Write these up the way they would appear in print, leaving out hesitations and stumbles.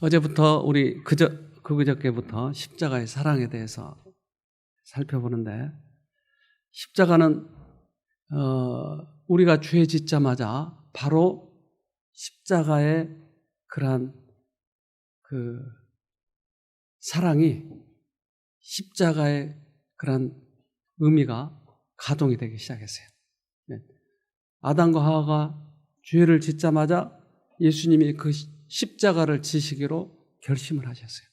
어제부터 우리 그저께부터 십자가의 사랑에 대해서 살펴보는데, 십자가는 우리가 죄 짓자마자 바로 십자가의 그러한 그 사랑이, 십자가의 그러한 의미가 가동이 되기 시작했어요. 아담과 하와가 죄를 짓자마자 예수님이 그 십자가를 지시기로 결심을 하셨어요.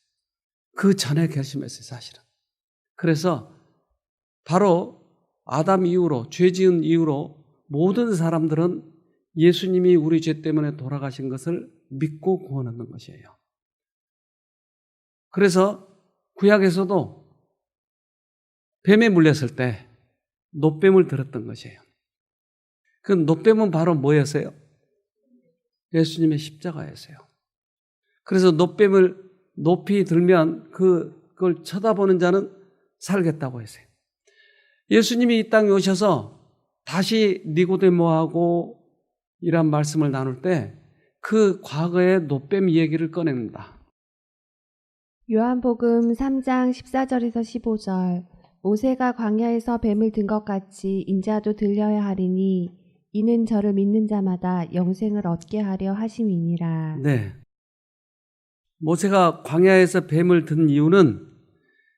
그 전에 결심했어요, 사실은. 그래서 바로 아담 이후로, 죄 지은 이후로 모든 사람들은 예수님이 우리 죄 때문에 돌아가신 것을 믿고 구원 얻는 것이에요. 그래서 구약에서도 뱀에 물렸을 때 놋뱀을 들었던 것이에요. 그 놋뱀은 바로 뭐였어요? 예수님의 십자가였어요. 그래서 놋뱀을 높이 들면 그걸 쳐다보는 자는 살겠다고 했어요. 예수님이 이 땅에 오셔서 다시 니고데모하고 이란 말씀을 나눌 때 그 과거의 놋뱀 얘기를 꺼냅니다. 요한복음 3장 14절에서 15절. 모세가 광야에서 뱀을 든 것 같이 인자도 들려야 하리니 이는 저를 믿는 자마다 영생을 얻게 하려 하심이니라. 네. 모세가 광야에서 뱀을 든 이유는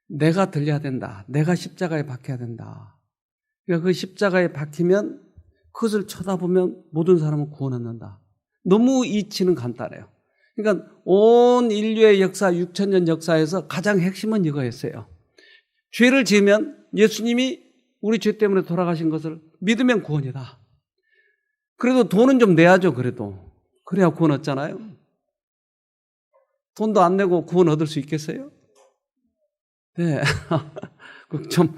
내가 들려야 된다. 내가 십자가에 박혀야 된다. 그러니까 그 십자가에 박히면 그것을 쳐다보면 모든 사람은 구원 얻는다. 너무 이치는 간단해요. 그러니까 온 인류의 역사, 6,000년 역사에서 가장 핵심은 이거였어요. 죄를 지으면 예수님이 우리 죄 때문에 돌아가신 것을 믿으면 구원이다. 그래도 돈은 좀 내야죠, 그래도. 그래야 구원 얻잖아요. 돈도 안 내고 구원 얻을 수 있겠어요? 네. 좀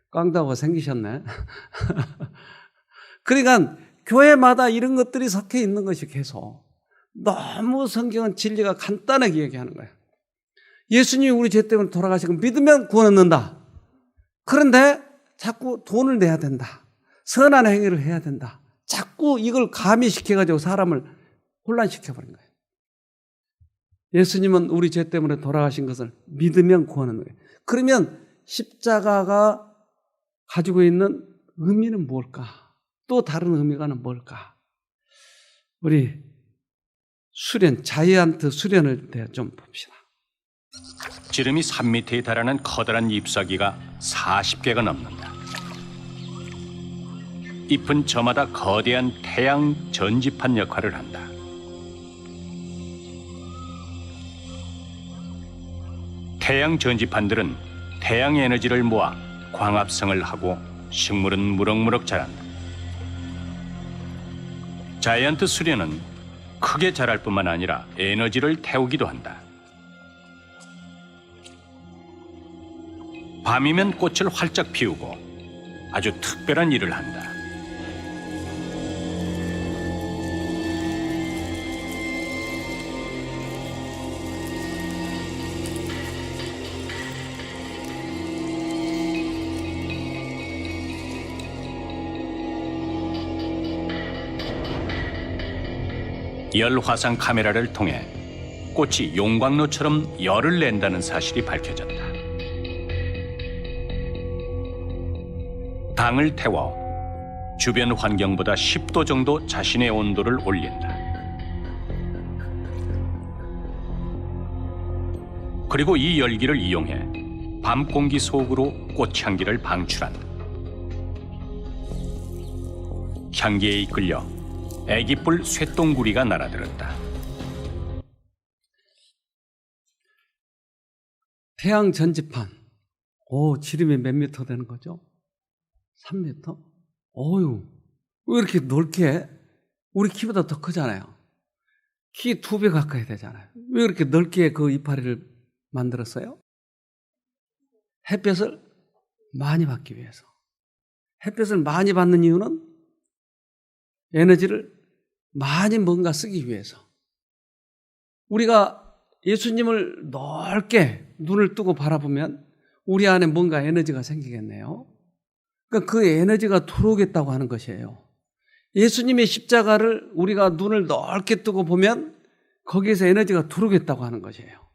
깡다가 생기셨네. 그러니까 교회마다 이런 것들이 섞여 있는 것이 계속. 너무 성경은 진리가 간단하게 얘기하는 거예요. 예수님이 우리 죄 때문에 돌아가신 걸 믿으면 구원 얻는다. 그런데 자꾸 돈을 내야 된다. 선한 행위를 해야 된다. 자꾸 이걸 가미시켜가지고 사람을 혼란시켜버린 거예요. 예수님은 우리 죄 때문에 돌아가신 것을 믿으면 구원하는 거예요. 그러면 십자가가 가지고 있는 의미는 뭘까? 또 다른 의미가는 뭘까? 우리 자이언트 수련을 대해 좀 봅시다. 지름이 3m에 달하는 커다란 잎사귀가 40개가 넘는다. 잎은 저마다 거대한 태양 전지판 역할을 한다. 태양 전지판들은 태양 에너지를 모아 광합성을 하고 식물은 무럭무럭 자란다. 자이언트 수련은 크게 자랄 뿐만 아니라 에너지를 태우기도 한다. 밤이면 꽃을 활짝 피우고 아주 특별한 일을 한다. 열화상 카메라를 통해 꽃이 용광로처럼 열을 낸다는 사실이 밝혀졌다. 당을 태워 주변 환경보다 10도 정도 자신의 온도를 올린다. 그리고 이 열기를 이용해 밤 공기 속으로 꽃향기를 방출한다. 향기에 이끌려 애기뿔 쇠똥구리가 날아들었다. 태양 전지판. 지름이 몇 미터 되는 거죠? 3미터? 왜 이렇게 넓게? 우리 키보다 더 크잖아요. 키 2배 가까이 되잖아요. 왜 이렇게 넓게 그 이파리를 만들었어요? 햇볕을 많이 받기 위해서. 햇볕을 많이 받는 이유는 에너지를 많이 뭔가 쓰기 위해서. 우리가 예수님을 넓게 눈을 뜨고 바라보면 우리 안에 뭔가 에너지가 생기겠네요. 그러니까 그 에너지가 들어오겠다고 하는 것이에요. 예수님의 십자가를 우리가 눈을 넓게 뜨고 보면 거기에서 에너지가 들어오겠다고 하는 것이에요.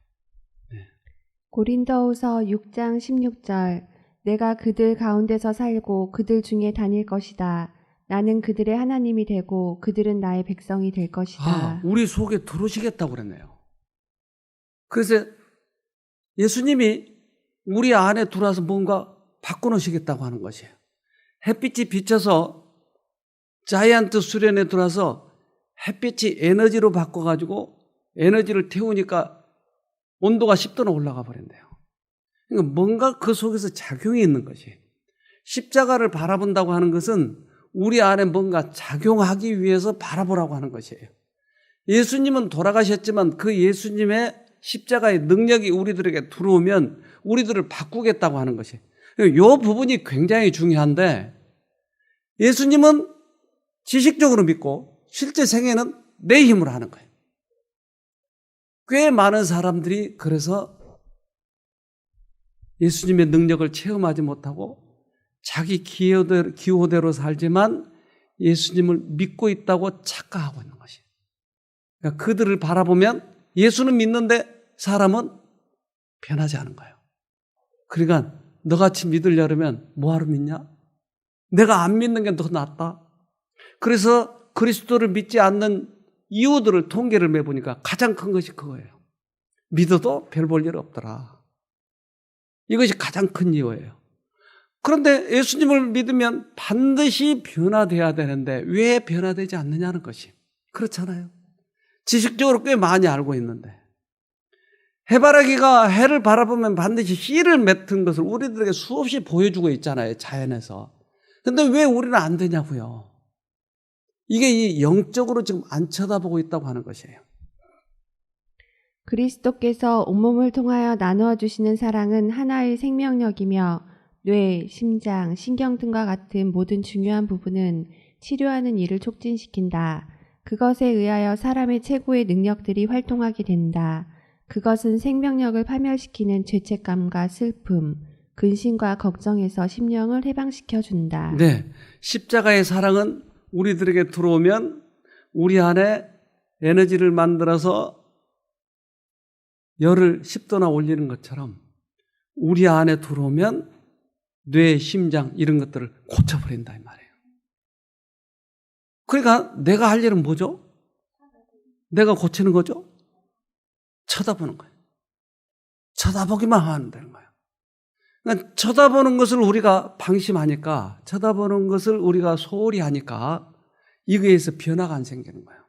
고린도후서 6장 16절 내가 그들 가운데서 살고 그들 중에 다닐 것이다. 나는 그들의 하나님이 되고 그들은 나의 백성이 될 것이다. 우리 속에 들어오시겠다고 그랬네요. 그래서 예수님이 우리 안에 들어와서 뭔가 바꿔놓으시겠다고 하는 것이에요. 햇빛이 비쳐서 자이언트 수련에 들어와서 햇빛이 에너지로 바꿔가지고 에너지를 태우니까 온도가 10도나 올라가 버린대요. 그러니까 뭔가 그 속에서 작용이 있는 것이. 십자가를 바라본다고 하는 것은 우리 안에 뭔가 작용하기 위해서 바라보라고 하는 것이에요. 예수님은 돌아가셨지만 그 예수님의 십자가의 능력이 우리들에게 들어오면 우리들을 바꾸겠다고 하는 것이에요. 이 부분이 굉장히 중요한데 예수님은 지식적으로 믿고 실제 생애는 내 힘으로 하는 거예요. 꽤 많은 사람들이 그래서 예수님의 능력을 체험하지 못하고 자기 기호대로 살지만 예수님을 믿고 있다고 착각하고 있는 것이에요. 그러니까 그들을 바라보면 예수는 믿는데 사람은 변하지 않은 거예요. 그러니까 너같이 믿으려면 뭐하러 믿냐? 내가 안 믿는 게 더 낫다. 그래서 그리스도를 믿지 않는 이유들을 통계를 매보니까 가장 큰 것이 그거예요. 믿어도 별 볼 일 없더라. 이것이 가장 큰 이유예요. 그런데 예수님을 믿으면 반드시 변화돼야 되는데 왜 변화되지 않느냐는 것이. 그렇잖아요. 지식적으로 꽤 많이 알고 있는데 해바라기가 해를 바라보면 반드시 씨를 맺는 것을 우리들에게 수없이 보여주고 있잖아요. 자연에서. 근데 왜 우리는 안 되냐고요. 이게 이 영적으로 지금 안 쳐다보고 있다고 하는 것이에요. 그리스도께서 온몸을 통하여 나누어 주시는 사랑은 하나의 생명력이며 뇌, 심장, 신경 등과 같은 모든 중요한 부분은 치료하는 일을 촉진시킨다. 그것에 의하여 사람의 최고의 능력들이 활동하게 된다. 그것은 생명력을 파멸시키는 죄책감과 슬픔, 근심과 걱정에서 심령을 해방시켜준다. 네, 십자가의 사랑은 우리들에게 들어오면 우리 안에 에너지를 만들어서 열을 10도나 올리는 것처럼 우리 안에 들어오면 뇌, 심장 이런 것들을 고쳐버린다 이 말이에요. 그러니까 내가 할 일은 뭐죠? 내가 고치는 거죠? 쳐다보는 거예요. 쳐다보기만 하면 되는 거예요. 그러니까 쳐다보는 것을 우리가 방심하니까, 쳐다보는 것을 우리가 소홀히 하니까 이거에 의해서 변화가 안 생기는 거예요.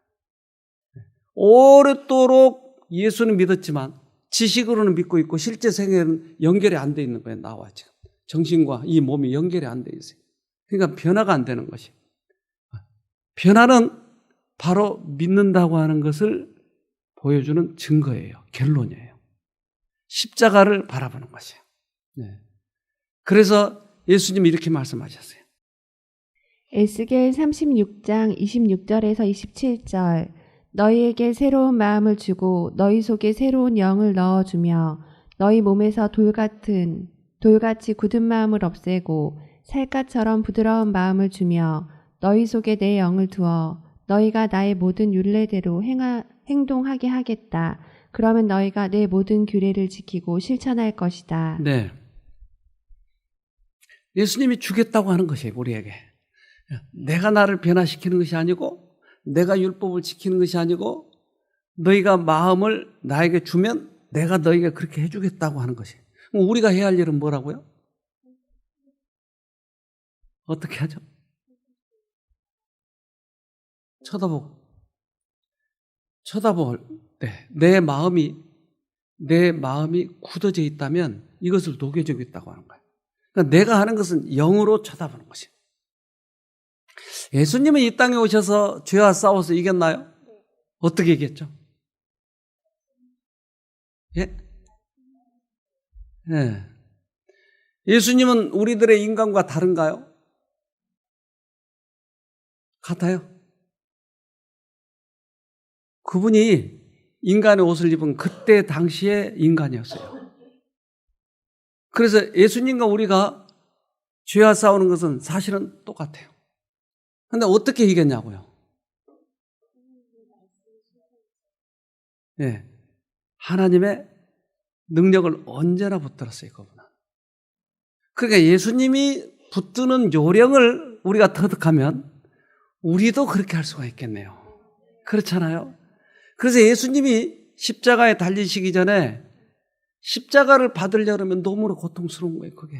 오랫도록 예수는 믿었지만 지식으로는 믿고 있고 실제 생애는 연결이 안 돼 있는 거예요. 나와 지금 정신과 이 몸이 연결이 안 돼 있어요. 그러니까 변화가 안 되는 것이. 변화는 바로 믿는다고 하는 것을 보여주는 증거예요. 결론이에요. 십자가를 바라보는 것이에요. 네. 그래서 예수님이 이렇게 말씀하셨어요. 에스겔 36장 26절에서 27절 너희에게 새로운 마음을 주고 너희 속에 새로운 영을 넣어주며 너희 몸에서 돌같이 굳은 마음을 없애고 살갗처럼 부드러운 마음을 주며 너희 속에 내 영을 두어 너희가 나의 모든 율례대로 행동하게 하겠다. 그러면 너희가 내 모든 규례를 지키고 실천할 것이다. 네. 예수님이 주겠다고 하는 것이에요, 우리에게. 내가 나를 변화시키는 것이 아니고 내가 율법을 지키는 것이 아니고 너희가 마음을 나에게 주면 내가 너희에게 그렇게 해주겠다고 하는 것이에요. 그럼 우리가 해야 할 일은 뭐라고요? 어떻게 하죠? 쳐다볼 때 내 마음이 굳어져 있다면 이것을 녹여주고 있다고 하는 거예요. 그러니까 내가 하는 것은 영으로 쳐다보는 것이에요. 예수님은 이 땅에 오셔서 죄와 싸워서 이겼나요? 어떻게 이겼죠? 예? 네. 예수님은 우리들의 인간과 다른가요? 같아요. 그분이 인간의 옷을 입은 그때 당시의 인간이었어요. 그래서 예수님과 우리가 죄와 싸우는 것은 사실은 똑같아요. 그런데 어떻게 이겼냐고요? 예, 하나님의 능력을 언제나 붙들었어요, 그분은. 그러니까 예수님이 붙드는 요령을 우리가 터득하면 우리도 그렇게 할 수가 있겠네요. 그렇잖아요. 그래서 예수님이 십자가에 달리시기 전에 십자가를 받으려면 너무나 고통스러운 거예요, 그게.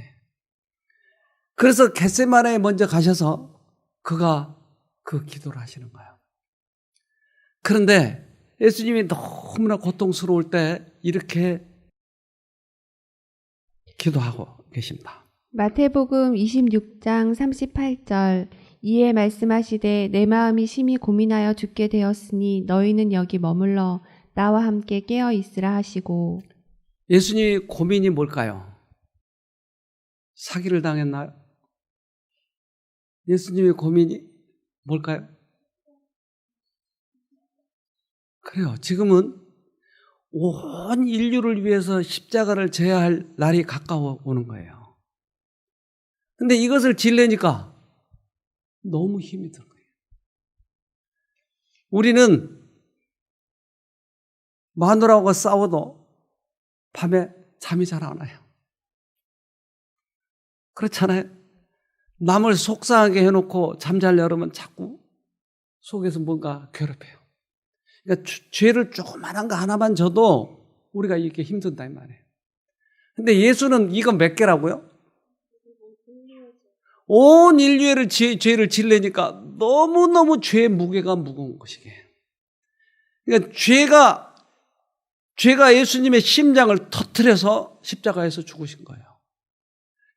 그래서 겟세마네에 먼저 가셔서 그가 그 기도를 하시는 거예요. 그런데 예수님이 너무나 고통스러울 때 이렇게 기도하고 계십니다. 마태복음 26장 38절 이에 말씀하시되 내 마음이 심히 고민하여 죽게 되었으니 너희는 여기 머물러 나와 함께 깨어 있으라 하시고. 예수님의 고민이 뭘까요? 사기를 당했나요? 예수님의 고민이 뭘까요? 그래요. 지금은 온 인류를 위해서 십자가를 져야 할 날이 가까워 오는 거예요. 근데 이것을 지려니까 너무 힘이 든 거예요. 우리는 마누라하고 싸워도 밤에 잠이 잘 안 와요. 그렇잖아요. 남을 속상하게 해놓고 잠자려고 하면 자꾸 속에서 뭔가 괴롭혀요. 그러니까 죄를 조그만한 거 하나만 져도 우리가 이렇게 힘든다 이 말이에요. 근데 예수는 이거 몇 개라고요? 온 인류의 죄를 지려니까 너무너무 죄의 무게가 무거운 것이게. 그러니까 죄가 예수님의 심장을 터뜨려서 십자가에서 죽으신 거예요.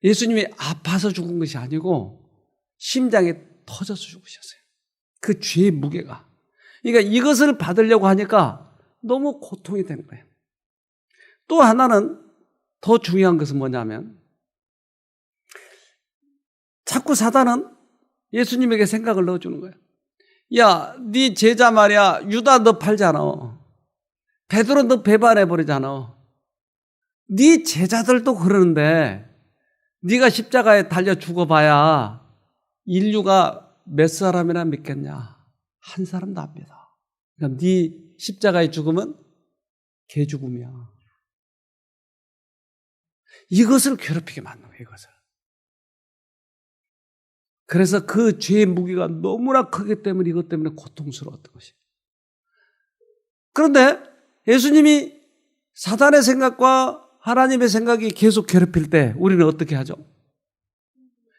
예수님이 아파서 죽은 것이 아니고 심장이 터져서 죽으셨어요. 그 죄의 무게가. 그러니까 이것을 받으려고 하니까 너무 고통이 되는 거예요. 또 하나는 더 중요한 것은 뭐냐면 자꾸 사단은 예수님에게 생각을 넣어주는 거예요. 야, 네 제자 말이야. 유다 너 팔잖아. 베드로 너 배반해버리잖아. 네 제자들도 그러는데 네가 십자가에 달려 죽어봐야 인류가 몇 사람이나 믿겠냐. 한 사람도 안 믿어. 그러니까 네 십자가의 죽음은 개죽음이야. 이것을 괴롭히게 만든 거예요. 이것을. 그래서 그 죄의 무게가 너무나 크기 때문에 이것 때문에 고통스러웠던 것이에요. 그런데 예수님이 사단의 생각과 하나님의 생각이 계속 괴롭힐 때 우리는 어떻게 하죠?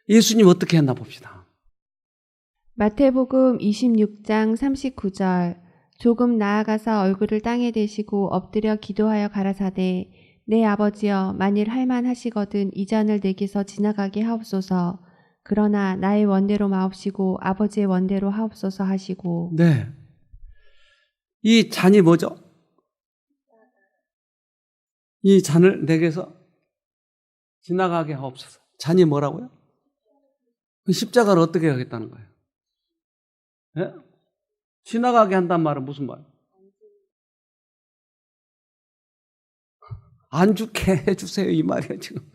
예수님 어떻게 했나 봅시다. 마태복음 26장 39절 조금 나아가서 얼굴을 땅에 대시고 엎드려 기도하여 가라사대 내 아버지여 만일 할만하시거든 이 잔을 내게서 지나가게 하옵소서. 그러나 나의 원대로 마옵시고 아버지의 원대로 하옵소서 하시고. 네. 이 잔이 뭐죠? 이 잔을 내게서 지나가게 하옵소서. 잔이 뭐라고요? 십자가를 어떻게 하겠다는 거예요? 네? 지나가게 한단 말은 무슨 말? 안 죽게 해주세요 이 말이에요 지금.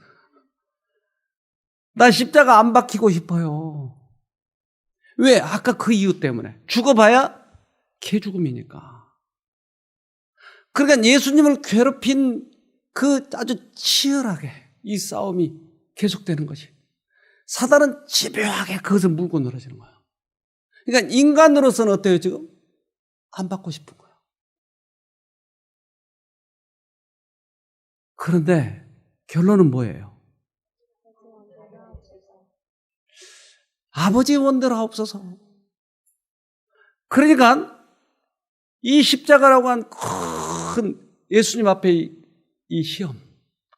나 십자가 안 박히고 싶어요. 왜? 아까 그 이유 때문에. 죽어봐야 개죽음이니까. 그러니까 예수님을 괴롭힌 그 아주 치열하게 이 싸움이 계속되는 것이. 사단은 집요하게 그것을 물고 늘어지는 거예요. 그러니까 인간으로서는 어때요 지금? 안 받고 싶은 거예요. 그런데 결론은 뭐예요? 아버지의 원대로 하옵소서. 그러니까 이 십자가라고 한 큰 예수님 앞에 이 시험,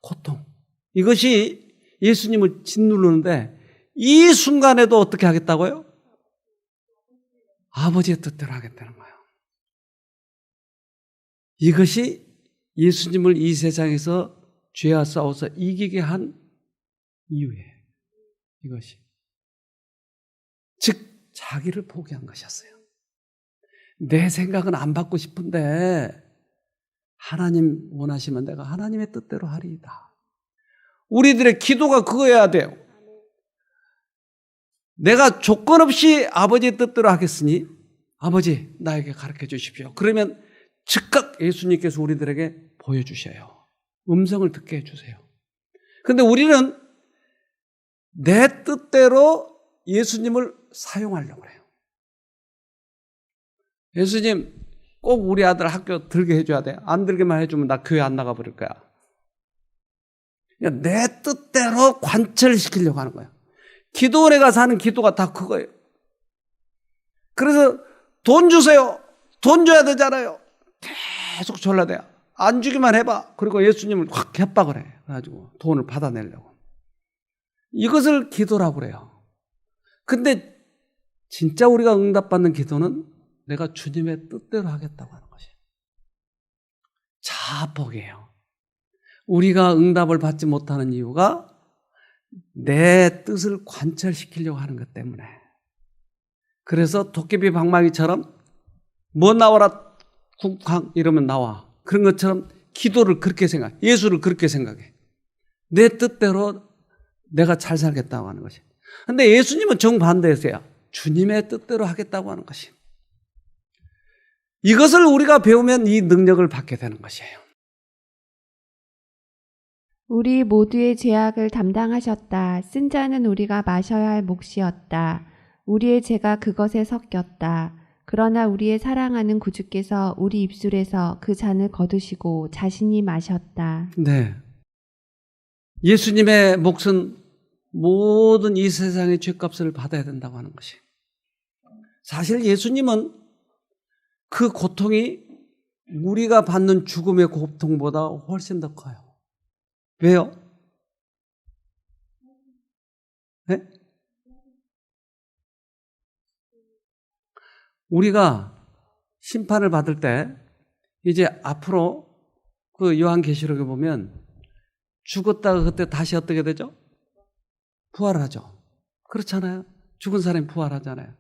고통 이것이 예수님을 짓누르는데 이 순간에도 어떻게 하겠다고요? 아버지의 뜻대로 하겠다는 거예요. 이것이 예수님을 이 세상에서 죄와 싸워서 이기게 한 이유예요. 이것이. 즉 자기를 포기한 것이었어요. 내 생각은 안 받고 싶은데 하나님 원하시면 내가 하나님의 뜻대로 하리이다. 우리들의 기도가 그거여야 돼요. 내가 조건 없이 아버지의 뜻대로 하겠으니 아버지 나에게 가르쳐 주십시오. 그러면 즉각 예수님께서 우리들에게 보여주셔요. 음성을 듣게 해주세요. 근데 우리는 내 뜻대로 예수님을 사용하려고 해요. 예수님 꼭 우리 아들 학교 들게 해줘야 돼. 안 들게만 해주면 나 교회 안 나가버릴 거야. 그러니까 내 뜻대로 관철시키려고 하는 거예요. 기도원에 가서 하는 기도가 다 그거예요. 그래서 돈 주세요. 돈 줘야 되잖아요. 계속 졸라대요. 안 주기만 해봐. 그리고 예수님을 확 협박을 해. 그래가지고 돈을 받아내려고. 이것을 기도라고 그래요. 근데 진짜 우리가 응답받는 기도는 내가 주님의 뜻대로 하겠다고 하는 것이에요. 자복이에요. 우리가 응답을 받지 못하는 이유가 내 뜻을 관철시키려고 하는 것 때문에. 그래서 도깨비 방망이처럼 뭐 나와라 국왕 이러면 나와. 그런 것처럼 기도를 그렇게 생각해. 예수를 그렇게 생각해. 내 뜻대로 내가 잘 살겠다고 하는 것이. 근데 예수님은 정반대였어요. 주님의 뜻대로 하겠다고 하는 것이. 이것을 우리가 배우면 이 능력을 받게 되는 것이에요. 우리 모두의 죄악을 담당하셨다. 쓴 잔은 우리가 마셔야 할 몫이었다. 우리의 죄가 그것에 섞였다. 그러나 우리의 사랑하는 구주께서 우리 입술에서 그 잔을 거두시고 자신이 마셨다. 네. 예수님의 몫은 모든 이 세상의 죄값을 받아야 된다고 하는 것이. 사실 예수님은 그 고통이 우리가 받는 죽음의 고통보다 훨씬 더 커요. 왜요? 네? 우리가 심판을 받을 때 이제 앞으로 그 요한계시록에 보면 죽었다가 그때 다시 어떻게 되죠? 부활하죠. 그렇잖아요. 죽은 사람이 부활하잖아요.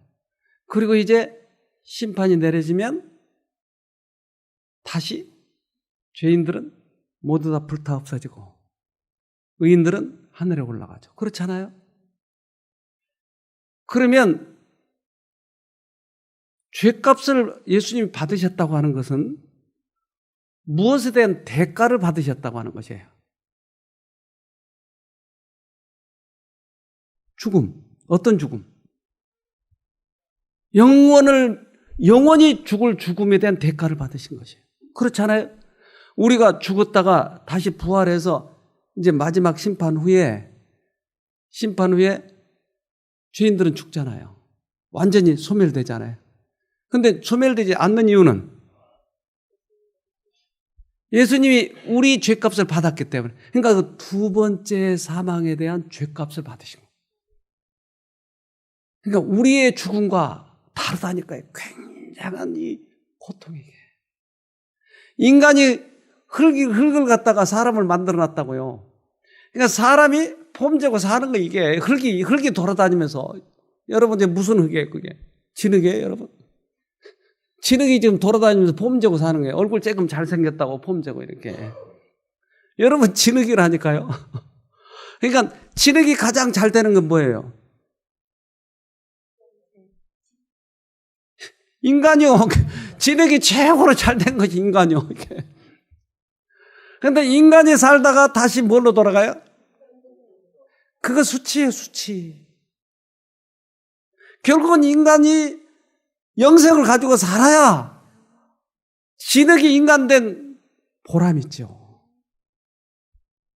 그리고 이제 심판이 내려지면 다시 죄인들은 모두 다 불타 없어지고 의인들은 하늘에 올라가죠. 그렇잖아요. 그러면 죄값을 예수님이 받으셨다고 하는 것은 무엇에 대한 대가를 받으셨다고 하는 것이에요. 죽음. 어떤 죽음? 영원히 죽을 죽음에 대한 대가를 받으신 것이에요. 그렇잖아요. 우리가 죽었다가 다시 부활해서 이제 마지막 심판 후에 죄인들은 죽잖아요. 완전히 소멸되잖아요. 근데 소멸되지 않는 이유는 예수님이 우리 죄값을 받았기 때문에. 그러니까 그 두 번째 사망에 대한 죄값을 받으신 거예요. 그러니까 우리의 죽음과 다르다니까요. 굉장한 이 고통이게. 인간이 흙을 갖다가 사람을 만들어 놨다고요. 그러니까 사람이 폼재고 사는 거 이게 흙이 돌아다니면서 여러분 이제 무슨 흙이에요 그게? 진흙이에요 여러분? 진흙이 지금 돌아다니면서 폼재고 사는 거예요. 얼굴 조금 잘생겼다고 폼재고 이렇게. 여러분 진흙이라니까요. 그러니까 진흙이 가장 잘 되는 건 뭐예요? 인간이요. 진흙이 최고로 잘 된 것이 인간이요. 그런데 인간이 살다가 다시 뭘로 돌아가요? 그거 수치예요, 수치. 결국은 인간이 영생을 가지고 살아야 진흙이 인간된 보람이 있죠.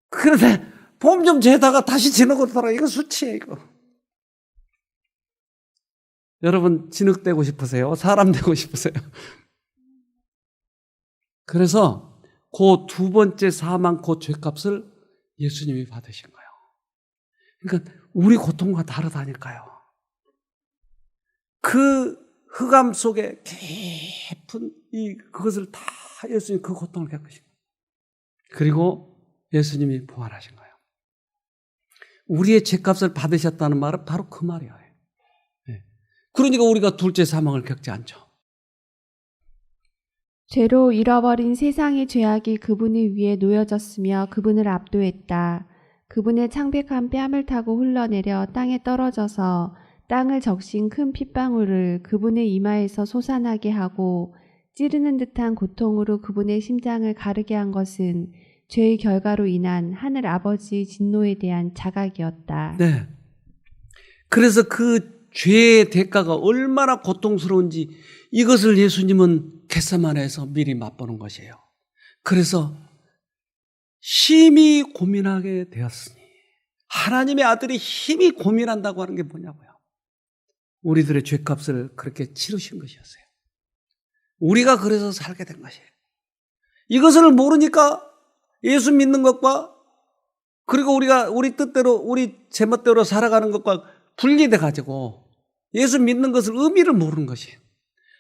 그런데 폼 좀 재다가 다시 진흙으로 돌아가. 이거 수치예요, 이거. 여러분 진흙 되고 싶으세요? 사람 되고 싶으세요? 그래서 그 두 번째 사망, 그 죄값을 예수님이 받으신 거예요. 그러니까 우리 고통과 다르다니까요. 그 흑암 속에 깊은 그것을 다 예수님이 그 고통을 겪으신 거예요. 그리고 예수님이 부활하신 거예요. 우리의 죄값을 받으셨다는 말은 바로 그 말이에요. 그러니까 우리가 둘째 사망을 겪지 않죠. 죄로 잃어버린 세상의 죄악이 그분의 위에 놓여졌으며 그분을 압도했다. 그분의 창백한 뺨을 타고 흘러내려 땅에 떨어져서 땅을 적신 큰 핏방울을 그분의 이마에서 솟아나게 하고 찌르는 듯한 고통으로 그분의 심장을 가르게 한 것은 죄의 결과로 인한 하늘 아버지의 진노에 대한 자각이었다. 네. 그래서 그 죄의 대가가 얼마나 고통스러운지 이것을 예수님은 겟세마네에서 미리 맛보는 것이에요. 그래서 심히 고민하게 되었으니, 하나님의 아들이 심히 고민한다고 하는 게 뭐냐고요. 우리들의 죄값을 그렇게 치르신 것이었어요. 우리가 그래서 살게 된 것이에요. 이것을 모르니까 예수 믿는 것과 그리고 우리가 우리 뜻대로 우리 제멋대로 살아가는 것과 분리돼 가지고 예수 믿는 것을 의미를 모르는 것이에요.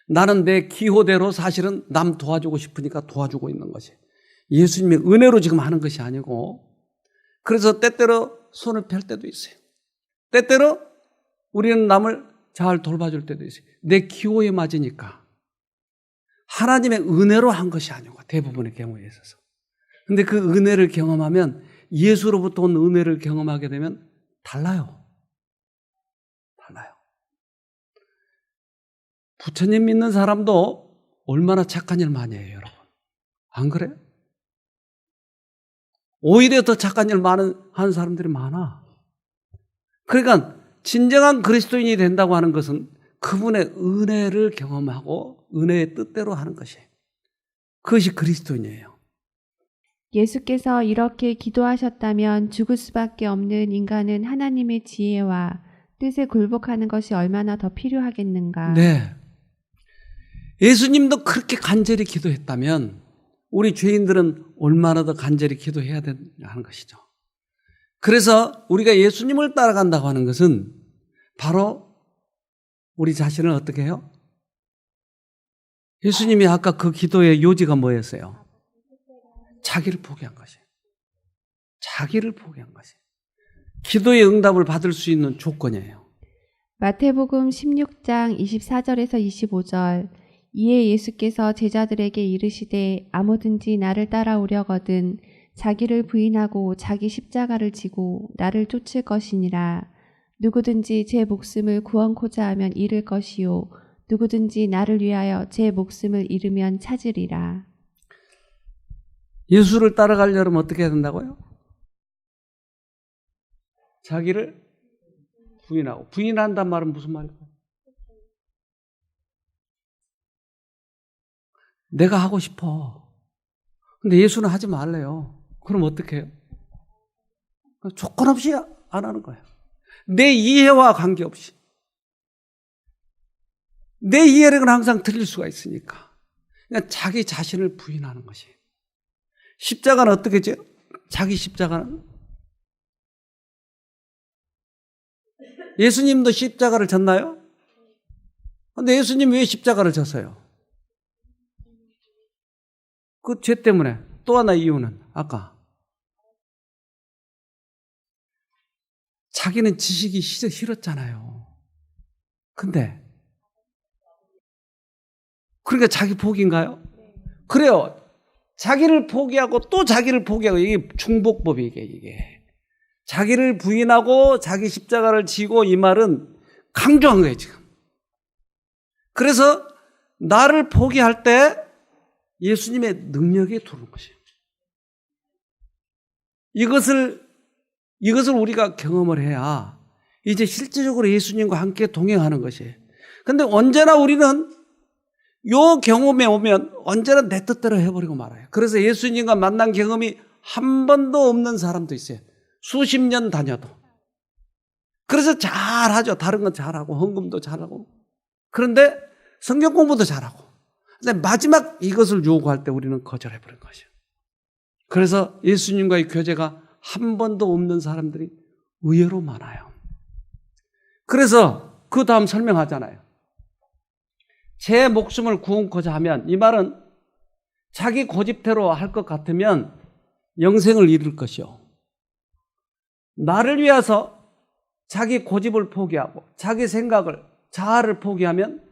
나는 내 기호대로 사실은 남 도와주고 싶으니까 도와주고 있는 것이에요. 예수님의 은혜로 지금 하는 것이 아니고, 그래서 때때로 손을 펼 때도 있어요. 때때로 우리는 남을 잘 돌봐줄 때도 있어요. 내 기호에 맞으니까. 하나님의 은혜로 한 것이 아니고, 대부분의 경우에 있어서. 근데 그 은혜를 경험하면, 예수로부터 온 은혜를 경험하게 되면 달라요. 달라요. 부처님 믿는 사람도 얼마나 착한 일 많이 해요, 여러분. 안 그래요? 오히려 더 착한 일 하는 사람들이 많아. 그러니까 진정한 그리스도인이 된다고 하는 것은 그분의 은혜를 경험하고 은혜의 뜻대로 하는 것이에요. 그것이 그리스도인이에요. 예수께서 이렇게 기도하셨다면 죽을 수밖에 없는 인간은 하나님의 지혜와 뜻에 굴복하는 것이 얼마나 더 필요하겠는가. 네. 예수님도 그렇게 간절히 기도했다면 우리 죄인들은 얼마나 더 간절히 기도해야 되는 것이죠. 그래서 우리가 예수님을 따라간다고 하는 것은 바로 우리 자신을 어떻게 해요? 예수님이 아까 그 기도의 요지가 뭐였어요? 자기를 포기한 것이에요. 자기를 포기한 것이에요. 기도의 응답을 받을 수 있는 조건이에요. 마태복음 16장 24절에서 25절. 이에 예수께서 제자들에게 이르시되 아무든지 나를 따라오려거든 자기를 부인하고 자기 십자가를 지고 나를 쫓을 것이니라. 누구든지 제 목숨을 구원코자 하면 잃을 것이요 누구든지 나를 위하여 제 목숨을 잃으면 찾으리라. 예수를 따라가려면 어떻게 해야 된다고요? 자기를 부인하고. 부인한단 말은 무슨 말일까요? 내가 하고 싶어. 근데 예수는 하지 말래요. 그럼 어떻게 해요? 조건 없이 안 하는 거예요. 내 이해와 관계없이. 내 이해력은 항상 틀릴 수가 있으니까. 그러니까 자기 자신을 부인하는 것이에요. 십자가는 어떻게 죠? 자기 십자가는? 예수님도 십자가를 졌나요? 근데 예수님 왜 십자가를 졌어요? 그 죄 때문에. 또 하나 이유는 아까 자기는 지식이 싫었잖아요. 근데 그러니까 자기 포기인가요? 그래요. 자기를 포기하고 또 자기를 포기하고, 이게 중복법이에요. 이게 자기를 부인하고 자기 십자가를 지고, 이 말은 강조한 거예요 지금. 그래서 나를 포기할 때 예수님의 능력이 들어오는 것이에요. 이것을 우리가 경험을 해야 이제 실질적으로 예수님과 함께 동행하는 것이에요. 근데 언제나 우리는 요 경험에 오면 언제나 내 뜻대로 해버리고 말아요. 그래서 예수님과 만난 경험이 한 번도 없는 사람도 있어요. 수십 년 다녀도. 그래서 잘하죠. 다른 건 잘하고 헌금도 잘하고. 그런데 성경 공부도 잘하고. 근데 마지막 이것을 요구할 때 우리는 거절해버린 것이에요. 그래서 예수님과의 교제가 한 번도 없는 사람들이 의외로 많아요. 그래서 그 다음 설명하잖아요. 제 목숨을 구원코자 하면, 이 말은 자기 고집대로 할 것 같으면 영생을 잃을 것이요. 나를 위해서 자기 고집을 포기하고 자기 생각을, 자아를 포기하면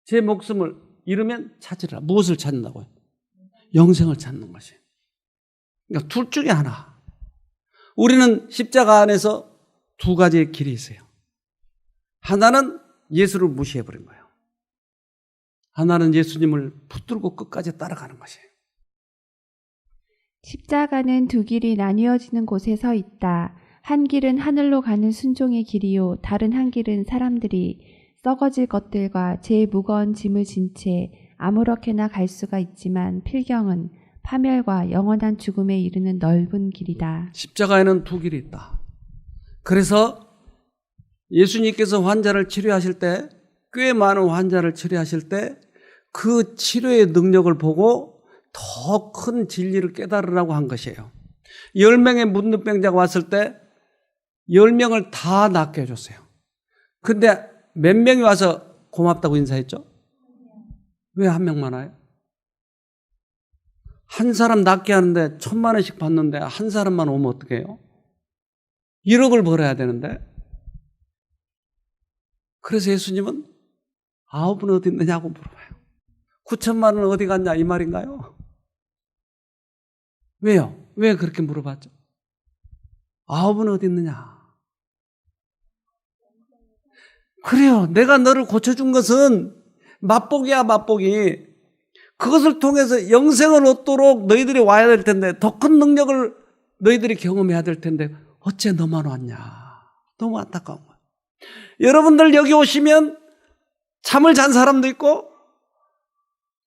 제 목숨을 잃으면 찾으리라. 무엇을 찾는다고요? 영생을 찾는 것이에요. 그러니까 둘 중에 하나. 우리는 십자가 안에서 두 가지의 길이 있어요. 하나는 예수를 무시해버린 거예요. 하나는 예수님을 붙들고 끝까지 따라가는 것이에요. 십자가는 두 길이 나뉘어지는 곳에 서 있다. 한 길은 하늘로 가는 순종의 길이요, 다른 한 길은 사람들이 썩어질 것들과 제일 무거운 짐을 진 채 아무렇게나 갈 수가 있지만 필경은 파멸과 영원한 죽음에 이르는 넓은 길이다. 십자가에는 두 길이 있다. 그래서 예수님께서 환자를 치료하실 때, 꽤 많은 환자를 치료하실 때 그 치료의 능력을 보고 더 큰 진리를 깨달으라고 한 것이에요. 10명의 문둥병자가 왔을 때 10명을 다 낫게 해줬어요. 근데 몇 명이 와서 고맙다고 인사했죠? 왜 한 명만 와요? 한 사람 낫게 하는데 1,000만 원씩 받는데 한 사람만 오면 어떻게 해요? 1억을 벌어야 되는데. 그래서 예수님은 9은 어디 있느냐고 물어봐요. 9천만 원 어디 갔냐 이 말인가요? 왜요? 왜 그렇게 물어봤죠? 9은 어디 있느냐? 그래요. 내가 너를 고쳐준 것은 맛보기야, 맛보기. 그것을 통해서 영생을 얻도록 너희들이 와야 될 텐데, 더 큰 능력을 너희들이 경험해야 될 텐데 어째 너만 왔냐? 너무 안타까운 거야. 여러분들 여기 오시면 잠을 잔 사람도 있고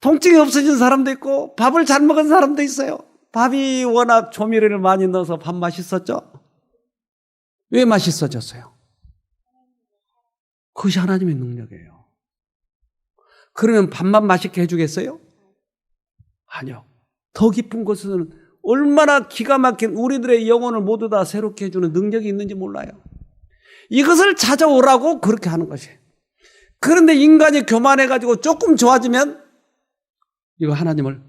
통증이 없어진 사람도 있고 밥을 잘 먹은 사람도 있어요. 밥이 워낙 조미료를 많이 넣어서 밥 맛있었죠? 왜 맛있어졌어요? 그것이 하나님의 능력이에요. 그러면 밥만 맛있게 해주겠어요? 아니요. 더 깊은 곳에서는 얼마나 기가 막힌 우리들의 영혼을 모두 다 새롭게 해주는 능력이 있는지 몰라요. 이것을 찾아오라고 그렇게 하는 것이에요. 그런데 인간이 교만해가지고 조금 좋아지면 이거 하나님을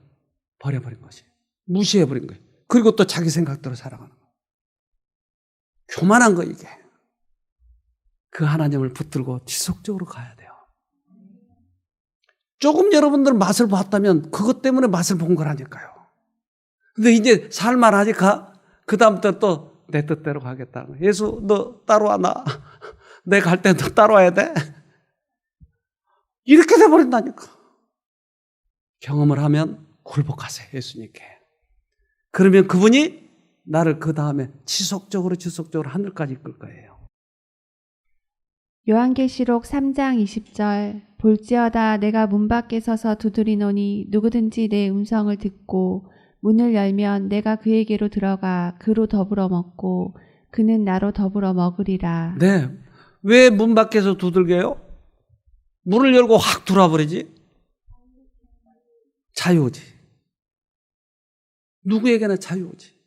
버려버린 것이에요. 무시해버린 거예요. 그리고 또 자기 생각대로 살아가는 거예요. 교만한 거 이게. 그 하나님을 붙들고 지속적으로 가야 돼요. 조금 여러분들 맛을 봤다면 그것 때문에 맛을 본 거라니까요. 근데 이제 살만하니까 그 다음부터 또 내 뜻대로 가겠다. 예수 너 따라와 나. 내 갈 때 너 따라와야 돼. 이렇게 돼버린다니까. 경험을 하면 굴복하세요. 예수님께. 그러면 그분이 나를 그 다음에 지속적으로 하늘까지 이끌 거예요. 요한계시록 3장 20절 볼지어다 내가 문 밖에 서서 두드리노니 누구든지 내 음성을 듣고 문을 열면 내가 그에게로 들어가 그로 더불어 먹고 그는 나로 더불어 먹으리라. 네. 왜 문 밖에서 두들겨요? 문을 열고 확 들어와버리지? 자유지. 누구에게나 자유지.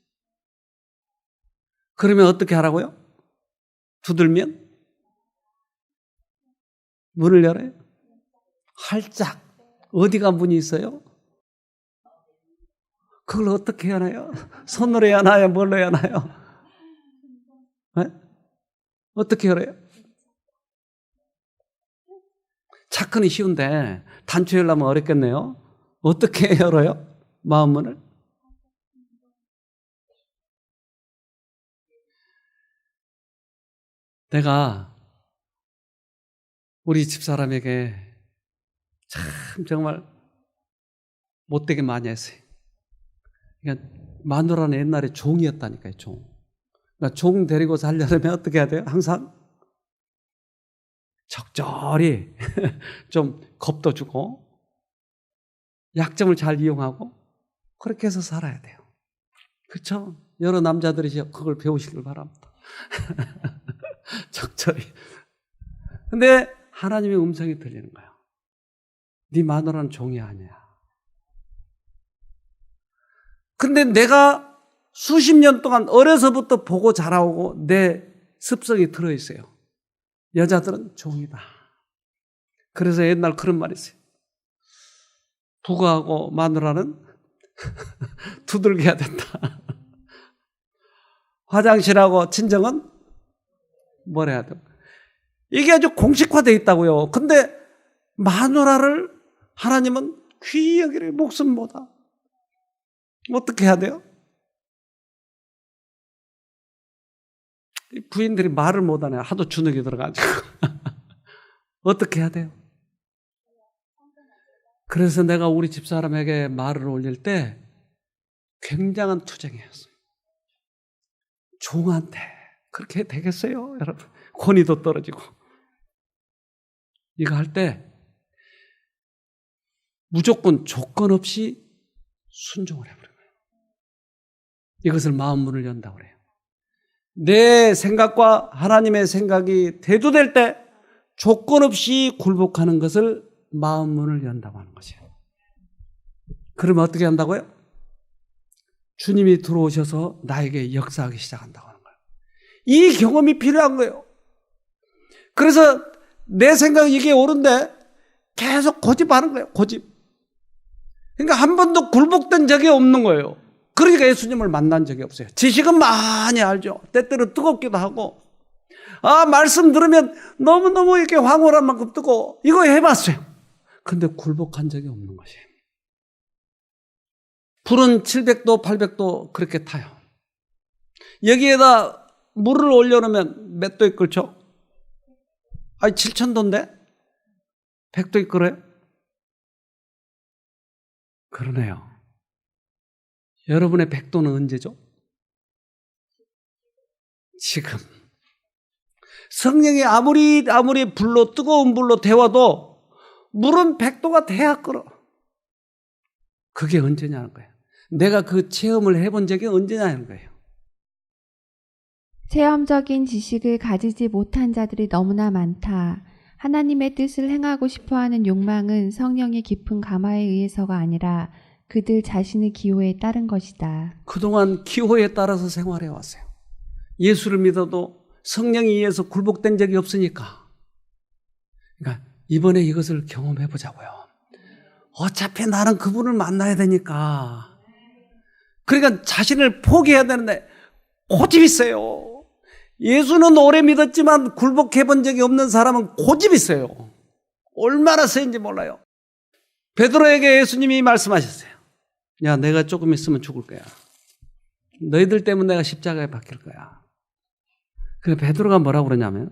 그러면 어떻게 하라고요? 두들면? 문을 열어요? 활짝. 어디가 문이 있어요? 그걸 어떻게 여나요? 손으로 여나요? 뭘로 여나요? 네? 어떻게 열어요? 차근이 쉬운데 단추 열려면 어렵겠네요. 어떻게 열어요? 마음문을? 내가 우리 집사람에게 참 정말 못되게 많이 했어요. 그러니까 마누라는 옛날에 종이었다니까요. 종. 그러니까 종 데리고 살려면 어떻게 해야 돼요? 항상 적절히 좀 겁도 주고 약점을 잘 이용하고 그렇게 해서 살아야 돼요. 그렇죠? 여러 남자들이 그걸 배우시길 바랍니다. 적절히. 근데 하나님의 음성이 들리는 거예요. 네 마누라는 종이 아니야. 근데 내가 수십 년 동안 어려서부터 보고 자라오고 내 습성이 들어있어요. 여자들은 종이다. 그래서 옛날 그런 말이 있어요. 부가하고 마누라는 두들겨야 된다. 화장실하고 친정은 뭘 해야 돼? 이게 아주 공식화되어 있다고요. 근데 마누라를 하나님은 귀히 여기를 목숨보다 어떻게 해야 돼요? 부인들이 말을 못하네. 하도 주눅이 들어가지고. 어떻게 해야 돼요? 그래서 내가 우리 집사람에게 말을 올릴 때 굉장한 투쟁이었어요. 종한테 그렇게 되겠어요, 여러분? 권위도 떨어지고. 이거 할 때 무조건 조건 없이 순종을 해버려요. 이것을 마음 문을 연다고 그래요. 내 생각과 하나님의 생각이 대두될 때 조건 없이 굴복하는 것을 마음 문을 연다고 하는 것이에요. 그러면 어떻게 한다고요? 주님이 들어오셔서 나에게 역사하기 시작한다고 하는 거예요. 이 경험이 필요한 거예요. 그래서 내 생각이 이게 옳은데 계속 고집하는 거예요. 고집. 그러니까 한 번도 굴복된 적이 없는 거예요. 그러니까 예수님을 만난 적이 없어요. 지식은 많이 알죠. 때때로 뜨겁기도 하고, 말씀 들으면 너무너무 이렇게 황홀한 만큼 뜨고, 이거 해봤어요. 근데 굴복한 적이 없는 것이에요. 불은 700도, 800도 그렇게 타요. 여기에다 물을 올려놓으면 몇 도에 끓죠? 7000도인데? 100도에 끓어요? 그러네요. 여러분의 100도는 언제죠? 지금. 성령이 아무리 불로, 뜨거운 불로 데워도 물은 100도가 돼야 끓어. 그게 언제냐는 거예요. 내가 그 체험을 해본 적이 언제냐는 거예요. 체험적인 지식을 가지지 못한 자들이 너무나 많다. 하나님의 뜻을 행하고 싶어하는 욕망은 성령의 깊은 감화에 의해서가 아니라 그들 자신의 기호에 따른 것이다. 그동안 기호에 따라서 생활해 왔어요. 예수를 믿어도 성령에 의해서 굴복된 적이 없으니까. 그러니까 이번에 이것을 경험해 보자고요. 어차피 나는 그분을 만나야 되니까. 그러니까 자신을 포기해야 되는데 고집이 있어요. 예수는 오래 믿었지만 굴복해 본 적이 없는 사람은 고집이 있어요. 얼마나 세인지 몰라요. 베드로에게 예수님이 말씀하셨어요. 야, 내가 조금 있으면 죽을 거야. 너희들 때문에 내가 십자가에 박힐 거야. 그래서 베드로가 뭐라고 그러냐면,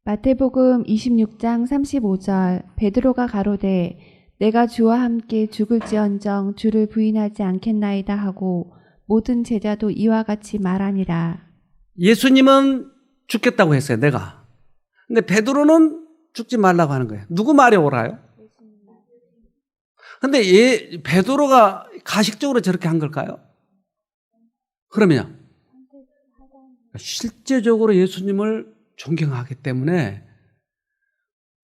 마태복음 26장 35절 베드로가 가로되 내가 주와 함께 죽을지언정 주를 부인하지 않겠나이다 하고 모든 제자도 이와 같이 말하니라. 예수님은 죽겠다고 했어요, 내가. 근데 베드로는 죽지 말라고 하는 거예요. 누구 말이 옳아요? 근데 베드로가 가식적으로 저렇게 한 걸까요? 그러면요. 실제적으로 예수님을 존경하기 때문에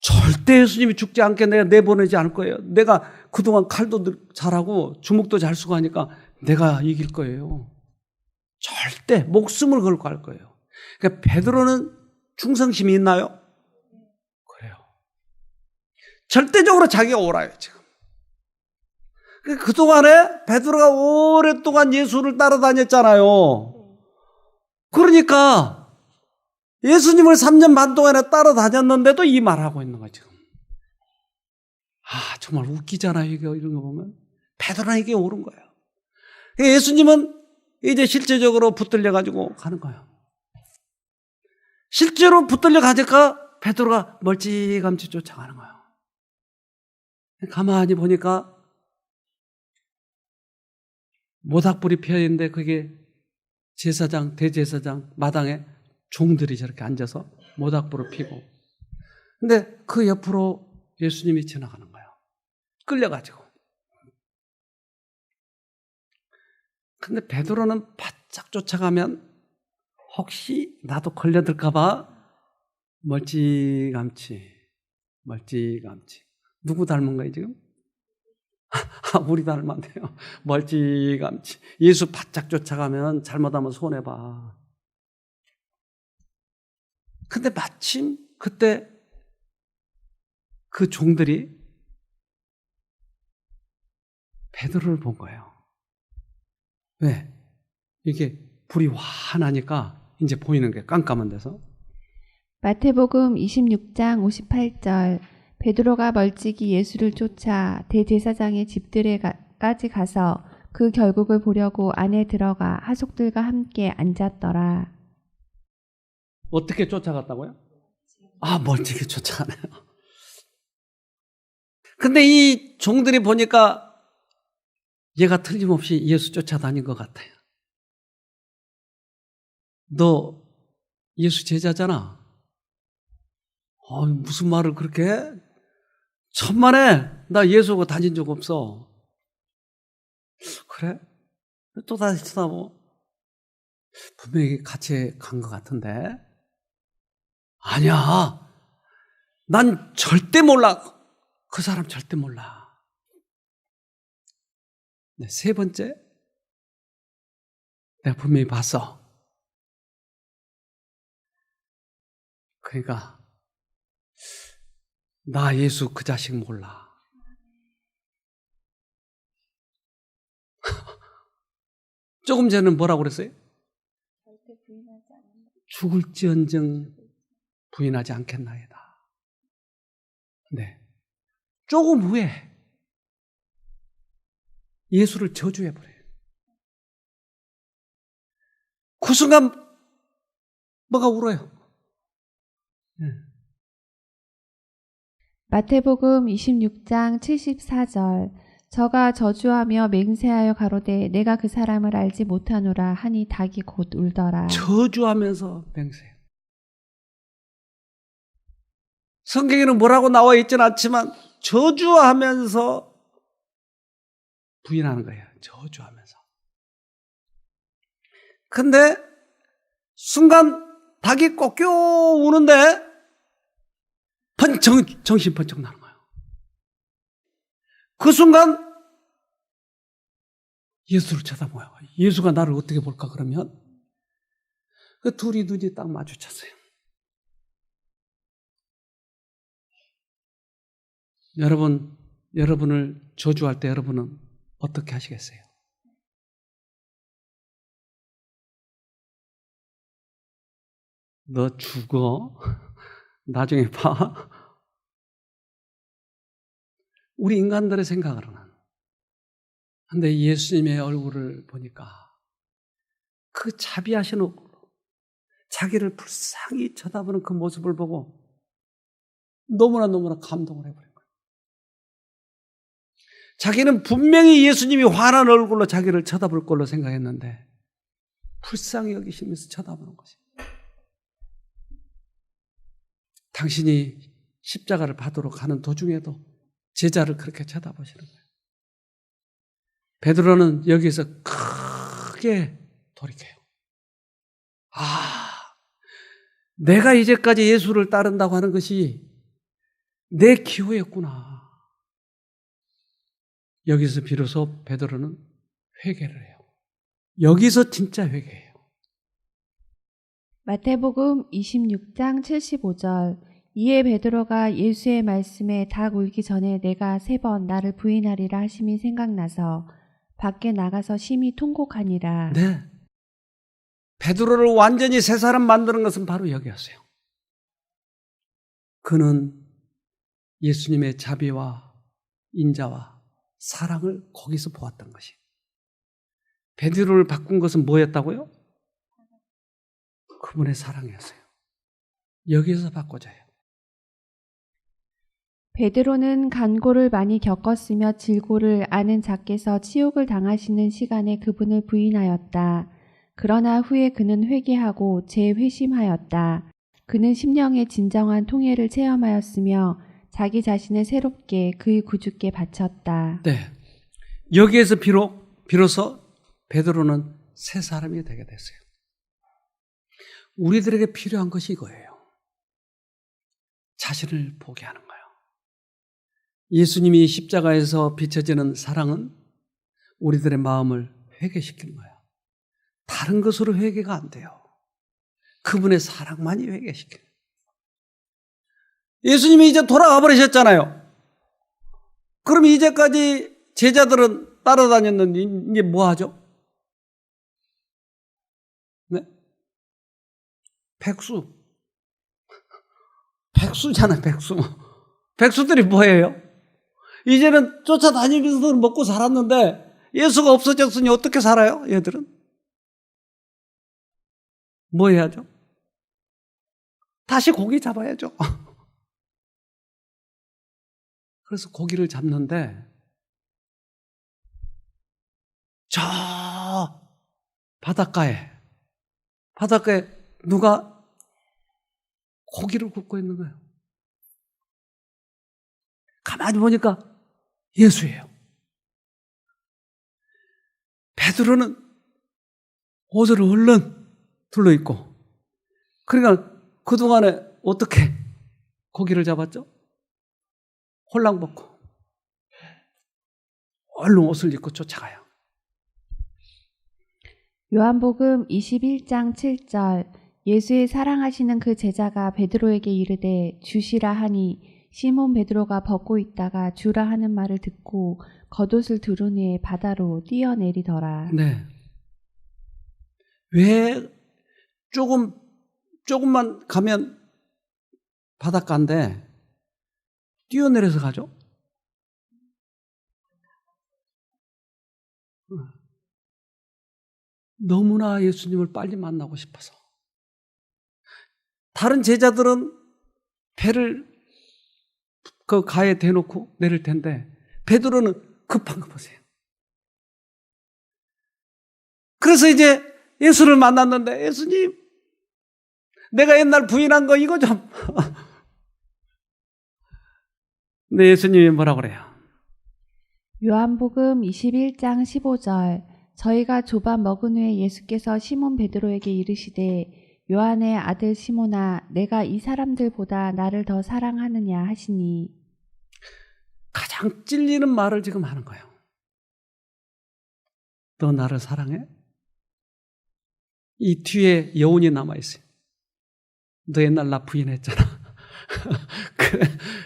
절대 예수님이 죽지 않게 내가 내보내지 않을 거예요. 내가 그동안 칼도 잘하고 주먹도 잘 쓰고 하니까 내가 이길 거예요. 절대 목숨을 걸고 할 거예요. 그러니까 베드로는 충성심이 있나요? 그래요. 절대적으로 자기가 옳아요, 지금. 그동안에 베드로가 오랫동안 예수를 따라다녔잖아요. 그러니까 예수님을 3년 반 동안에 따라다녔는데도 이 말하고 있는 거예요, 지금. 정말 웃기잖아요, 이런 거 보면. 베드로는 이게 옳은 거예요. 예수님은 이제 실제적으로 붙들려가지고 가는 거예요. 실제로 붙들려 가니까 베드로가 멀찌감치 쫓아가는 거예요. 가만히 보니까 모닥불이 피어있는데 그게 제사장, 대제사장 마당에 종들이 저렇게 앉아서 모닥불을 피고. 근데 그 옆으로 예수님이 지나가는 거예요. 끌려가지고. 근데 베드로는 바짝 쫓아가면 혹시 나도 걸려들까봐 멀찌감치. 누구 닮은 거예요, 지금? 우리 닮았네요. 멀찌감치. 예수 바짝 쫓아가면 잘못하면 손해봐. 근데 마침 그때 그 종들이 베드로를 본 거예요. 왜? 이게 불이 환하니까 이제 보이는 게 깜깜한 데서. 마태복음 26장 58절 베드로가 멀찍이 예수를 쫓아 대제사장의 집들에까지 가서 그 결국을 보려고 안에 들어가 하속들과 함께 앉았더라. 어떻게 쫓아갔다고요? 멀찍이 쫓아가네요. 근데 이 종들이 보니까 얘가 틀림없이 예수 쫓아다닌 것 같아요. 너 예수 제자잖아. 무슨 말을 그렇게 해? 천만에 나 예수하고 다닌 적 없어. 그래? 또 다시 쳐다보. 분명히 같이 간 것 같은데. 아니야. 난 절대 몰라. 그 사람 절대 몰라. 네, 세 번째. 내가 분명히 봤어. 그러니까 나 예수 그 자식 몰라. 조금 전에는 뭐라고 그랬어요? 죽을지언정 부인하지 않겠나이다. 네. 조금 후에 예수를 저주해버려요. 그 순간 뭐가 울어요? 네. 마태복음 26장 74절 저가 저주하며 맹세하여 가로되 내가 그 사람을 알지 못하노라 하니 닭이 곧 울더라. 저주하면서 맹세해요. 성경에는 뭐라고 나와 있지는 않지만 저주하면서 부인하는 거예요. 저주하면서. 근데 순간 닭이 꺾여 우는데 정신 번쩍 나는 거예요. 그 순간 예수를 쳐다봐요. 예수가 나를 어떻게 볼까 그러면 그 둘이 눈이 딱 마주쳤어요. 여러분을 저주할 때 여러분은 어떻게 하시겠어요? 너 죽어? 나중에 봐. 우리 인간들의 생각으로는. 근데 예수님의 얼굴을 보니까 그 자비하신 얼굴로 자기를 불쌍히 쳐다보는 그 모습을 보고 너무나 감동을 해버린 거예요. 자기는 분명히 예수님이 환한 얼굴로 자기를 쳐다볼 걸로 생각했는데 불쌍히 여기시면서 쳐다보는 것이. 당신이 십자가를 받으러 가는 도중에도 제자를 그렇게 쳐다보시는 거예요. 베드로는 여기서 크게 돌이켜요. 내가 이제까지 예수를 따른다고 하는 것이 내 기호였구나. 여기서 비로소 베드로는 회개를 해요. 여기서 진짜 회개해요. 마태복음 26장 75절 이에 베드로가 예수의 말씀에 닭 울기 전에 내가 3번 나를 부인하리라 하심이 생각나서 밖에 나가서 심히 통곡하니라. 네. 베드로를 완전히 새 사람 만드는 것은 바로 여기였어요. 그는 예수님의 자비와 인자와 사랑을 거기서 보았던 것이. 베드로를 바꾼 것은 뭐였다고요? 그분의 사랑이었어요. 여기서 바꿔져요. 베드로는 간고를 많이 겪었으며 질고를 아는 자께서 치욕을 당하시는 시간에 그분을 부인하였다. 그러나 후에 그는 회개하고 재회심하였다. 그는 심령의 진정한 통회를 체험하였으며 자기 자신을 새롭게 그의 구주께 바쳤다. 네. 여기에서 비로소 베드로는 새 사람이 되게 됐어요. 우리들에게 필요한 것이 이거예요. 자신을 보게 하는 거예요. 예수님이 십자가에서 비춰지는 사랑은 우리들의 마음을 회개시키는 거예요. 다른 것으로 회개가 안 돼요. 그분의 사랑만이 회개시켜요. 예수님이 이제 돌아가 버리셨잖아요. 그럼 이제까지 제자들은 따라다녔는데 이제 뭐 하죠? 네? 백수잖아요, 백수. 백수들이 뭐예요? 이제는 쫓아다니면서 먹고 살았는데 예수가 없어졌으니 어떻게 살아요, 얘들은? 뭐 해야죠? 다시 고기 잡아야죠. 그래서 고기를 잡는데 저 바닷가에 누가 고기를 굽고 있는 거예요. 가만히 보니까 예수예요. 베드로는 옷을 얼른 둘러입고, 그러니까 그동안에 어떻게 고기를 잡았죠? 홀랑 벗고 얼른 옷을 입고 쫓아가요. 요한복음 21장 7절 예수의 사랑하시는 그 제자가 베드로에게 이르되 주시라 하니 시몬 베드로가 벗고 있다가 주라 하는 말을 듣고 겉옷을 두른 후에 바다로 뛰어내리더라. 네. 왜 조금만 가면 바닷가인데 뛰어내려서 가죠? 너무나 예수님을 빨리 만나고 싶어서. 다른 제자들은 배를 그 가에 대놓고 내릴 텐데 베드로는 급한 거 보세요. 그래서 이제 예수를 만났는데, 예수님, 내가 옛날 부인한 거 이거 좀. 네, 예수님이 뭐라 그래요? 요한복음 21장 15절 저희가 조밥 먹은 후에 예수께서 시몬 베드로에게 이르시되 요한의 아들 시몬아 내가 이 사람들보다 나를 더 사랑하느냐 하시니. 가장 찔리는 말을 지금 하는 거예요. 너 나를 사랑해? 이 뒤에 여운이 남아있어요. 너 옛날 나 부인했잖아.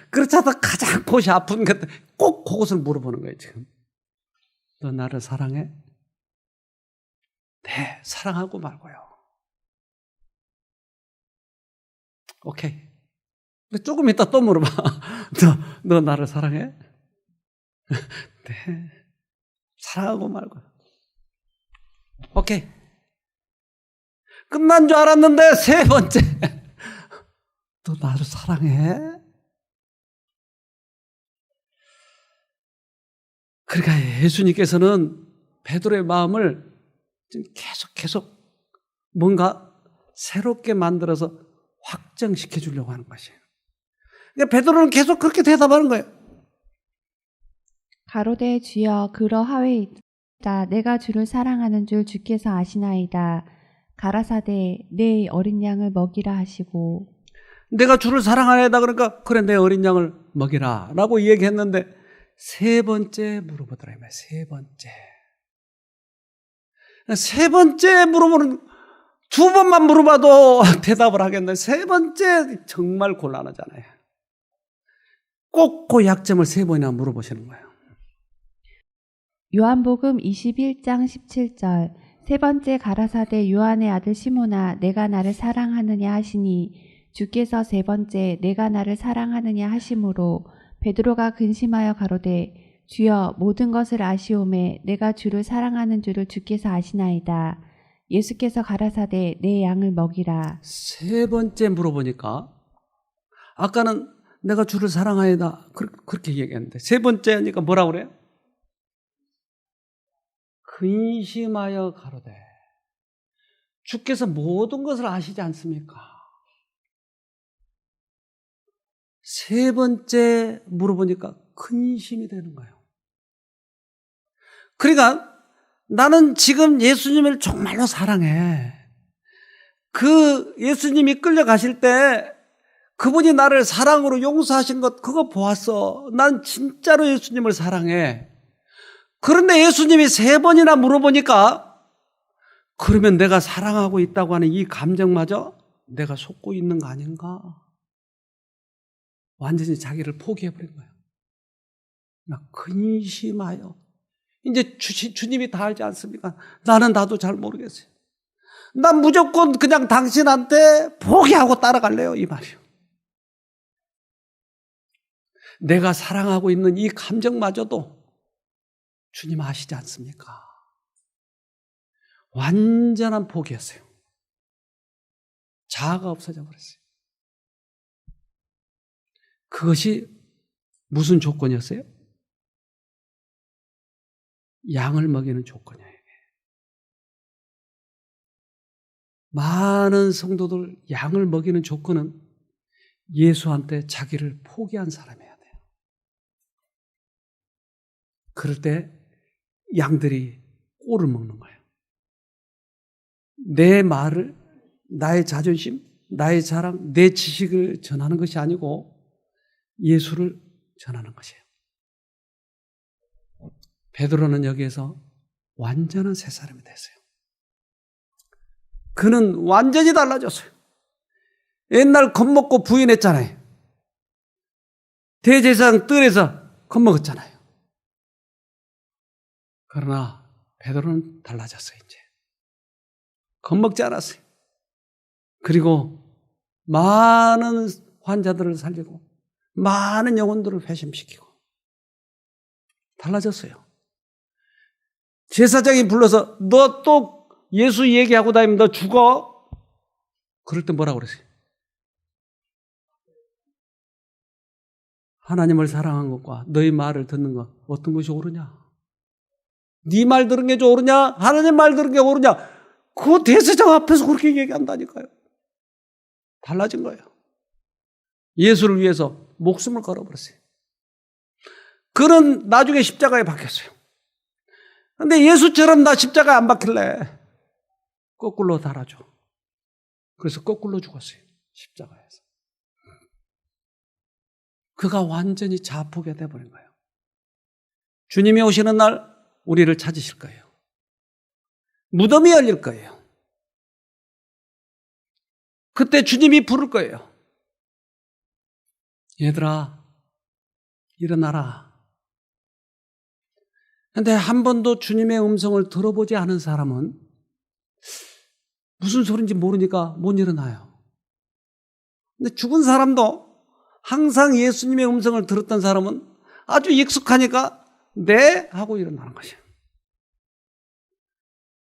그렇지 않다 가장 곳이 아픈 것 꼭 그것을 물어보는 거예요, 지금. 너 나를 사랑해? 네, 사랑하고 말고요. 오케이. 근데 조금 이따 또 물어봐. 너 나를 사랑해? 네, 사랑하고 말고요. 오케이. 끝난 줄 알았는데 세 번째. 너 나를 사랑해? 그러니까 예수님께서는 베드로의 마음을 계속 뭔가 새롭게 만들어서 확정시켜 주려고 하는 것이에요. 그러니까 베드로는 계속 그렇게 대답하는 거예요. 가로되 주여 그러하외이다. 내가 주를 사랑하는 줄 주께서 아시나이다. 가라사대 내 어린 양을 먹이라 하시고. 내가 주를 사랑하다 그러니까 그래 내 어린 양을 먹이라 라고 얘기했는데 세 번째 물어보더라. 세 번째 물어보는, 두 번만 물어봐도 대답을 하겠는데 세 번째 정말 곤란하잖아요. 꼭 그 약점을 세 번이나 물어보시는 거예요. 요한복음 21장 17절 세 번째 가라사대 요한의 아들 시몬아 내가 나를 사랑하느냐 하시니 주께서 세 번째 내가 나를 사랑하느냐 하심으로 베드로가 근심하여 가로되 주여 모든 것을 아시오매 내가 주를 사랑하는 줄을 주께서 아시나이다. 예수께서 가라사대 내 양을 먹이라. 세 번째 물어보니까 아까는 내가 주를 사랑하이다 그렇게 얘기했는데 세 번째 하니까 뭐라고 그래요? 근심하여 가로되 주께서 모든 것을 아시지 않습니까? 세 번째 물어보니까 근심이 되는 거예요. 그러니까 나는 지금 예수님을 정말로 사랑해. 그 예수님이 끌려가실 때 그분이 나를 사랑으로 용서하신 것 그거 보았어. 난 진짜로 예수님을 사랑해. 그런데 예수님이 세 번이나 물어보니까 그러면 내가 사랑하고 있다고 하는 이 감정마저 내가 속고 있는 거 아닌가? 완전히 자기를 포기해버린 거예요. 막 근심하여. 이제 주님이 다 알지 않습니까? 나도 잘 모르겠어요. 난 무조건 그냥 당신한테 포기하고 따라갈래요. 이 말이요. 내가 사랑하고 있는 이 감정마저도 주님 아시지 않습니까? 완전한 포기였어요. 자아가 없어져 버렸어요. 그것이 무슨 조건이었어요? 양을 먹이는 조건이에요. 많은 성도들 양을 먹이는 조건은 예수한테 자기를 포기한 사람이어야 돼요. 그럴 때 양들이 꼴을 먹는 거예요. 내 말을, 나의 자존심, 나의 자랑, 내 지식을 전하는 것이 아니고 예수를 전하는 것이에요. 베드로는 여기에서 완전한 새 사람이 됐어요. 그는 완전히 달라졌어요. 옛날 겁먹고 부인했잖아요. 대제사장 뜰에서 겁먹었잖아요. 그러나 베드로는 달라졌어요. 이제 겁먹지 않았어요. 그리고 많은 환자들을 살리고 많은 영혼들을 회심시키고 달라졌어요. 제사장이 불러서 너 또 예수 얘기하고 다니면 너 죽어. 그럴 때 뭐라고 그랬어요? 하나님을 사랑한 것과 너희 말을 듣는 것 어떤 것이 옳으냐? 네 말 들은 게 옳으냐? 하나님 말 들은 게 옳으냐? 그 대제사장 앞에서 그렇게 얘기한다니까요. 달라진 거예요. 예수를 위해서 목숨을 걸어버렸어요. 그는 나중에 십자가에 박혔어요. 근데 예수처럼 나 십자가에 안 박힐래. 거꾸로 달아줘. 그래서 거꾸로 죽었어요. 십자가에서. 그가 완전히 자폭이 돼버린 거예요. 주님이 오시는 날 우리를 찾으실 거예요. 무덤이 열릴 거예요. 그때 주님이 부를 거예요. 얘들아, 일어나라. 근데 한 번도 주님의 음성을 들어보지 않은 사람은 무슨 소리인지 모르니까 못 일어나요. 근데 죽은 사람도 항상 예수님의 음성을 들었던 사람은 아주 익숙하니까 네 하고 일어나는 것이에요.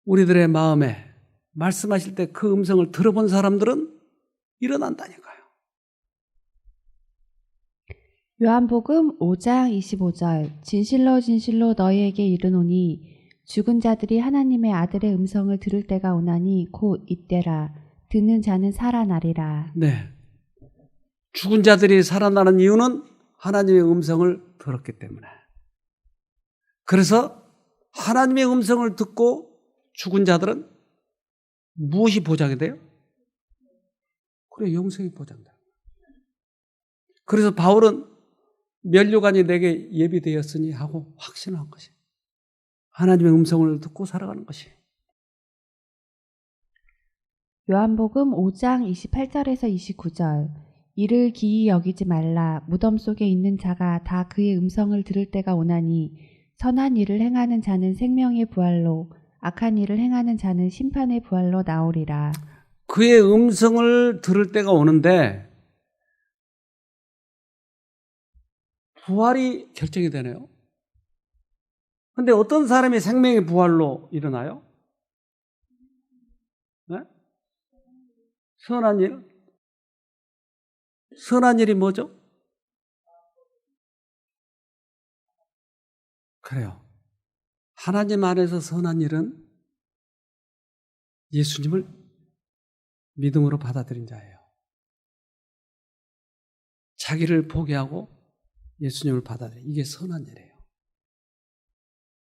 우리들의 마음에 말씀하실 때 그 음성을 들어본 사람들은 일어난다니까요. 요한복음 5장 25절 진실로 진실로 너희에게 이르노니 죽은 자들이 하나님의 아들의 음성을 들을 때가 오나니 곧 이때라. 듣는 자는 살아나리라. 네. 죽은 자들이 살아나는 이유는 하나님의 음성을 들었기 때문에. 그래서 하나님의 음성을 듣고 죽은 자들은 무엇이 보장이 돼요? 그래, 영생이 보장돼요. 그래서 바울은 면류관이 내게 예비되었으니 하고 확신한 것이 하나님의 음성을 듣고 살아가는 것이. 요한복음 5장 28절에서 29절 이를 기이 여기지 말라. 무덤 속에 있는 자가 다 그의 음성을 들을 때가 오나니 선한 일을 행하는 자는 생명의 부활로 악한 일을 행하는 자는 심판의 부활로 나오리라. 그의 음성을 들을 때가 오는데 부활이 결정이 되네요. 그런데 어떤 사람이 생명의 부활로 일어나요? 네? 선한 일? 선한 일이 뭐죠? 그래요. 하나님 안에서 선한 일은 예수님을 믿음으로 받아들인 자예요. 자기를 포기하고 예수님을 받아들여. 이게 선한 일이에요.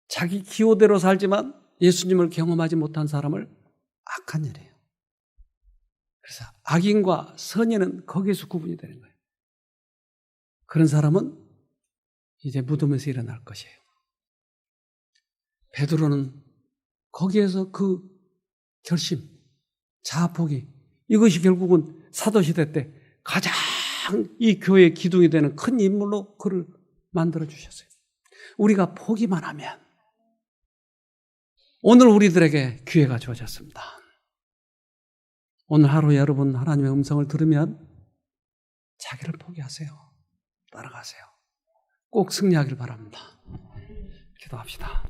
자기 기호대로 살지만 예수님을 경험하지 못한 사람을 악한 일이에요. 그래서 악인과 선인은 거기에서 구분이 되는 거예요. 그런 사람은 이제 무덤에서 일어날 것이에요. 베드로는 거기에서 그 결심, 자아포기, 이것이 결국은 사도시대 때 가장 이 교회의 기둥이 되는 큰 인물로 그를 만들어 주셨어요. 우리가 포기만 하면 오늘 우리들에게 기회가 주어졌습니다. 오늘 하루 여러분 하나님의 음성을 들으면 자기를 포기하세요. 따라가세요. 꼭 승리하길 바랍니다. 기도합시다.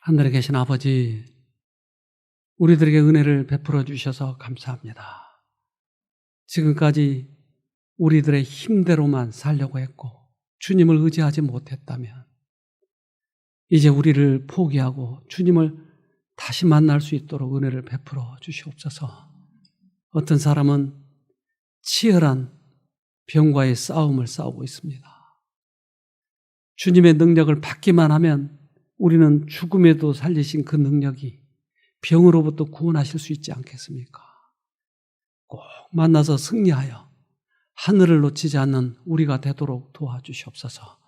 하늘에 계신 아버지, 우리들에게 은혜를 베풀어 주셔서 감사합니다. 지금까지 우리들의 힘대로만 살려고 했고 주님을 의지하지 못했다면 이제 우리를 포기하고 주님을 다시 만날 수 있도록 은혜를 베풀어 주시옵소서. 어떤 사람은 치열한 병과의 싸움을 싸우고 있습니다. 주님의 능력을 받기만 하면 우리는 죽음에도 살리신 그 능력이 병으로부터 구원하실 수 있지 않겠습니까? 꼭 만나서 승리하여 하늘을 놓치지 않는 우리가 되도록 도와주시옵소서.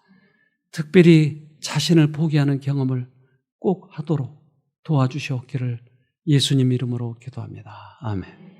특별히 자신을 포기하는 경험을 꼭 하도록 도와주시옵기를 예수님 이름으로 기도합니다. 아멘.